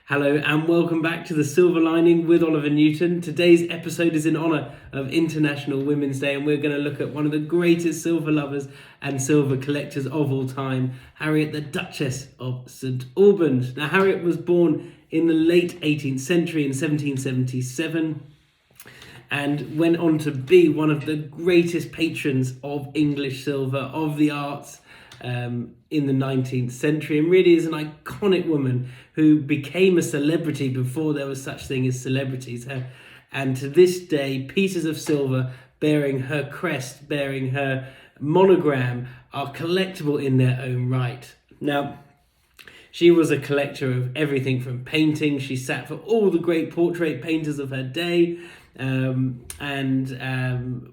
Hello and welcome back to The Silver Lining with Oliver Newton. Today's episode is in honour of International Women's Day, and we're going to look at one of the greatest silver lovers and silver collectors of all time, Harriet the Duchess of St Albans. Now, Harriet was born in the late 18th century in 1777 and went on to be one of the greatest patrons of English silver, of the arts, in the 19th century, and really is an iconic woman who became a celebrity before there was such thing as celebrities. And to this day, pieces of silver bearing her crest, bearing her monogram, are collectible in their own right. Now, she was a collector of everything from painting. She sat for all the great portrait painters of her day, and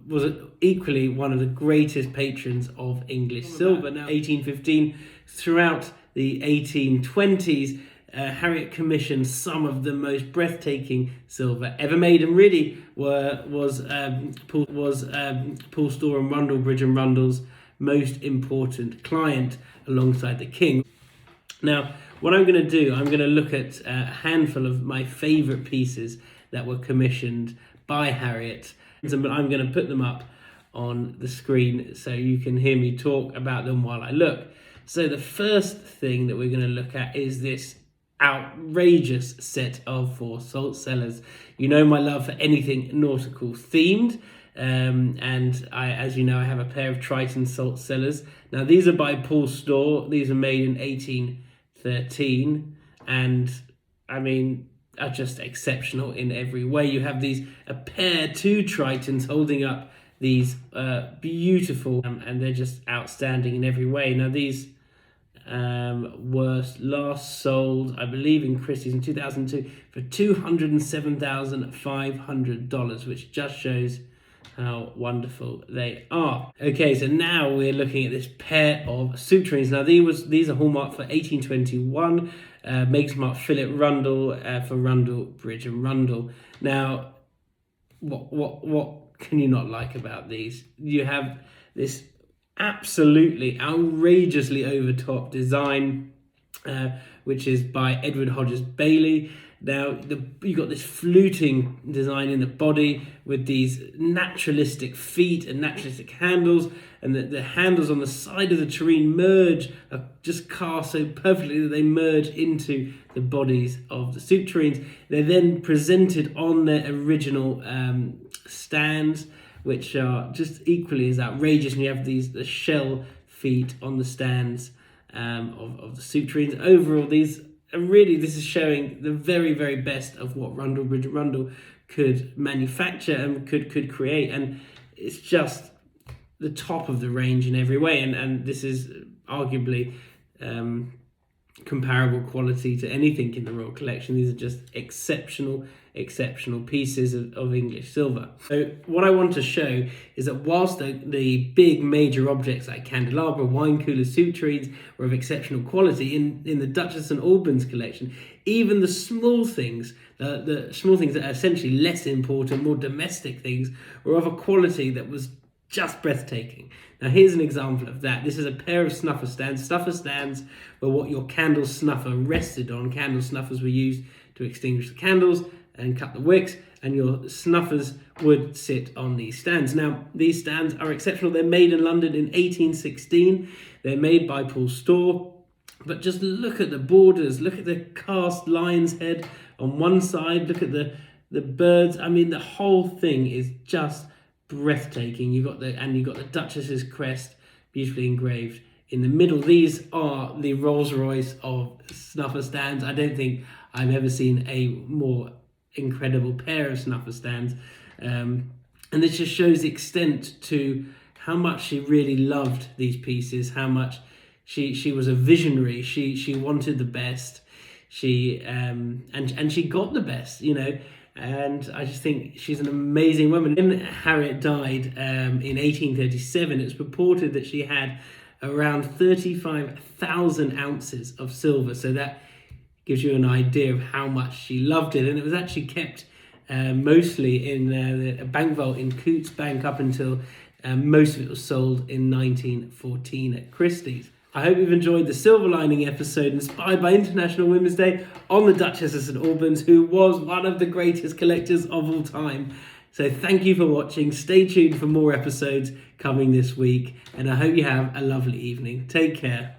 was equally one of the greatest patrons of English silver. Now, 1815 throughout the 1820s, Harriet commissioned some of the most breathtaking silver ever made, and really was Paul Store and Rundle, Bridge and Rundle's most important client alongside the king. Now, what I'm going to do, I'm going to look at a handful of my favourite pieces that were commissioned by Harriet, but I'm going to put them up on the screen so you can hear me talk about them while I look. So the first thing that we're going to look at is this outrageous set of 4 salt cellars. You know my love for anything nautical themed, and as you know, I have a pair of Triton salt cellars. Now, these are by Paul Store. These are made in 1813, and I mean, are just exceptional in every way. You have two Tritons holding up these beautiful, and they're just outstanding in every way. Now, these were last sold, I believe, in Christie's in 2002 for $207,500, which just shows how wonderful they are. Okay, so now we're looking at this pair of soup tureens. Now, these are hallmarked for 1821. Makes mark Philip Rundle for Rundle, Bridge and Rundle. Now, what can you not like about these? You have this absolutely outrageously over-top design, which is by Edward Hodges Bailey. Now, you've got this fluting design in the body with these naturalistic feet and naturalistic handles, and the handles on the side of the tureen are just cast so perfectly that they merge into the bodies of the soup tureens. They're then presented on their original stands, which are just equally as outrageous, and you have the shell feet on the stands of the soup tureens. Overall, this is showing the very, very best of what Rundle, Bridge and Rundle could manufacture and could create, and it's just the top of the range in every way, and this is arguably comparable quality to anything in the Royal Collection. These are just exceptional pieces of English silver. So what I want to show is that whilst the big major objects like candelabra, wine coolers, soup tureens were of exceptional quality in the Duchess and Albans collection, even the small things, the small things that are essentially less important, more domestic things, were of a quality that was just breathtaking. Now, here's an example of that. This is a pair of snuffer stands. Snuffer stands were what your candle snuffer rested on. Candle snuffers were used to extinguish the candles and cut the wicks, and your snuffers would sit on these stands. Now, these stands are exceptional. They're made in London in 1816. They're made by Paul Store. But just look at the borders. Look at the cast lion's head on one side. Look at the birds. I mean, the whole thing is just breathtaking. You've got the Duchess's crest beautifully engraved in the middle. These are the Rolls Royce of snuffer stands. I don't think I've ever seen a more incredible pair of snuffer stands, and this just shows the extent to how much she really loved these pieces, how much she was a visionary. She wanted the best. And she got the best, and I just think she's an amazing woman. When Harriet died in 1837, it's purported that she had around 35,000 ounces of silver. So that gives you an idea of how much she loved it. And it was actually kept mostly in the bank vault in Coutts Bank up until most of it was sold in 1914 at Christie's. I hope you've enjoyed the Silver Lining episode inspired by International Women's Day on the Duchess of St Albans, who was one of the greatest collectors of all time. So thank you for watching. Stay tuned for more episodes coming this week, and I hope you have a lovely evening. Take care.